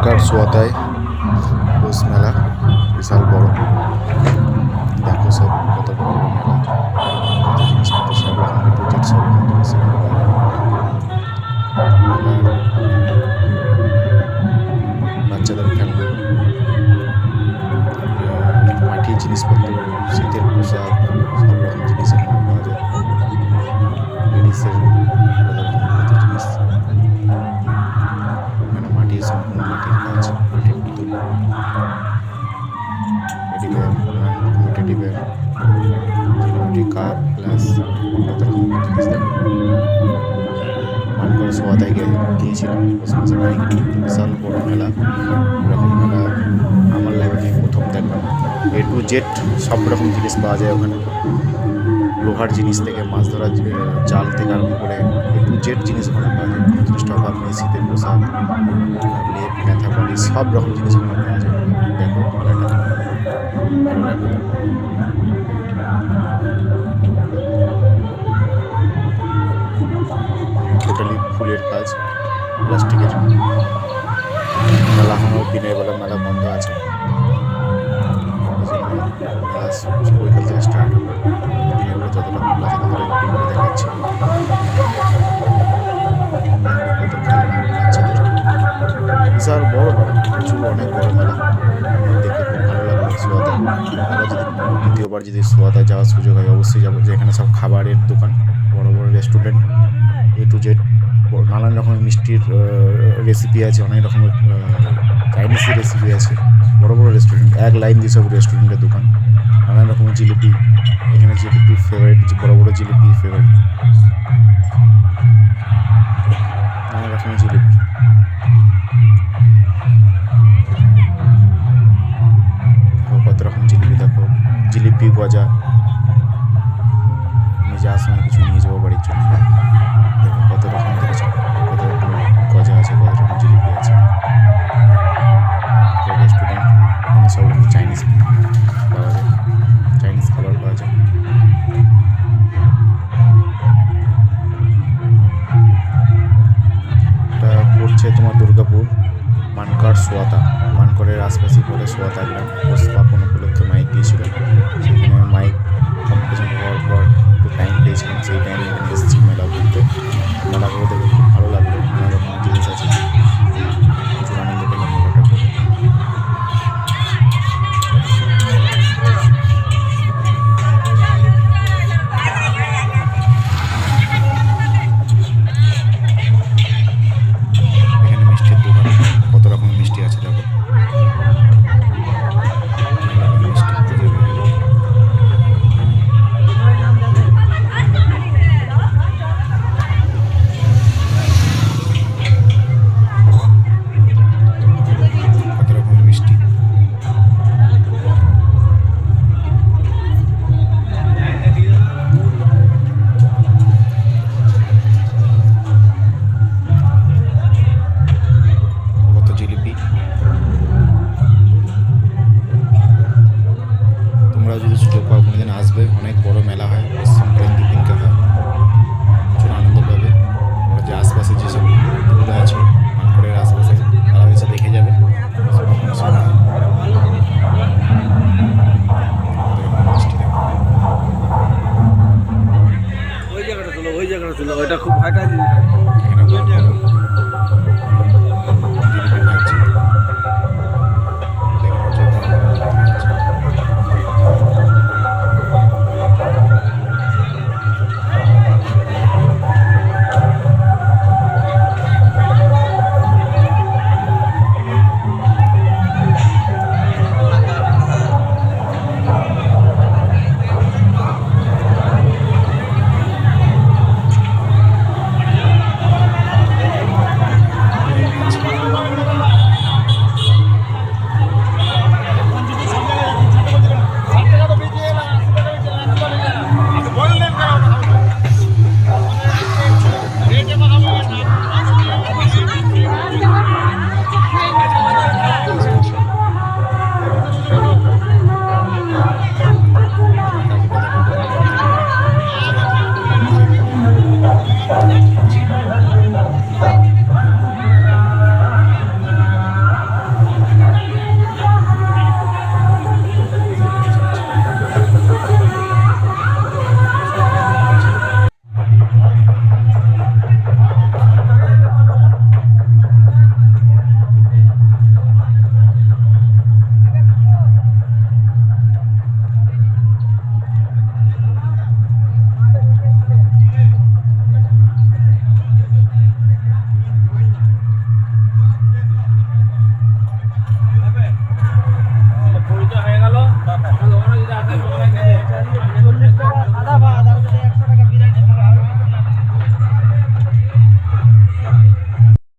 মানকার সোয়াতায় পৌষ মেলা বিশাল বড়। দেখো সব কত বড় বড় মেলা, কত জিনিসপত্র সব রকম A to Z সব রকম জিনিস এখানে পাওয়া যায়। মেলার বাচ্চাদের খেলনা, মাটির জিনিসপত্র, শীতের পোশাক, সব রকম জিনিস এখানে পাওয়া যায়। লেডিসের আলাদা রকম কত জিনিস, এখানে মাটির সম্পূর্ণ মাটির কাজ, মাটির পুতুল, টেডি বিয়ার, নানান রকমের টেডি বিয়ার, ঝিলিমিলি কাপ, গ্লাস, কত রকমের জিনিস। দেখো মানকর সোয়াদায় গিয়েছিলাম পৌষ মাসে বাইক নিয়ে। বিশাল বড় মেলা, এরকম মেলা আমার লাইফে আমি প্রথম দেখলাম। A to Z সব রকম জিনিস পাওয়া যায় ওখানে, লোহার জিনিস থেকে মাছ ধরার জাল থেকে আরম্ভ করে A to Z জিনিস ওখানে পাওয়া যায়। কোনো জিনিসটা অভাব নেই, শীতের পোশাক, লেপ, কাঁথা বাড়ি, সব রকম জিনিস ওখানে পাওয়া যায়। দেখো মেলাটা ভালো লাগবে। টোটালি ফুলের কাজ, প্লাস্টিকের। মেলা এখনও দিনের বেলা মেলা বন্ধ আছে, মেলা বৈকাল থেকে স্টার্ট হবে। দিনের বেলা যতটা খোলা আছে ততটা একটু করে দেখাচ্ছি। কত খেলনা বাচ্চাদের, বিশাল বড় মেলা, প্রচুর অনেক বড় মেলা। দেখে খুব ভালো লাগলো সোয়াদায়। আবার যদি দ্বিতীয়বার যদি সোয়াদায় যাওয়ার সুযোগ হয় অবশ্যই যাবো। যে এখানে সব খাবারের দোকান, বড় বড় রেস্টুরেন্ট, A to Z নানান রকমের মিষ্টির রেসিপি আছে, অনেক রকমের চাইনিজের রেসিপি আছে। বড় বড় রেস্টুরেন্ট, এক লাইন দিয়ে সব রেস্টুরেন্টের দোকান, নানান রকমের জিলিপি। এখানে জিলিপি ফেভারিট, বড় বড় জিলিপি ফেভারিট, নানান রকমের জিলিপি। কত রকম জিলিপি, দেখো জিলিপি গজা, আমি যাওয়ার সময় কিছু নিয়ে যাবো বাড়ির জন্য। দেখো কত রকম দেখেছো, কত রকমের গজা আছে, কত রকম জিলিপি আছে। রেস্টুরেন্ট, এখানে সব রকম চাইনিজ পাওয়া যায়, চাইনিজ খাবার পাওয়া যায়। এটা পড়ছে তোমার দুর্গাপুর, মানকার সোয়াতা। মানকরের আশপাশে পড়ে সোয়াতা গ্রাম। পৌষ পার্বণ উপলক্ষে মাইক দিয়েছিল, সেখানে মাইক কম্পিটিশন হওয়ার পর একটু টাইম পেয়েছিলাম, সেই টাইমে এখানে এসেছি মেলা ঘুরতে। মেলা ঘুরে দেখে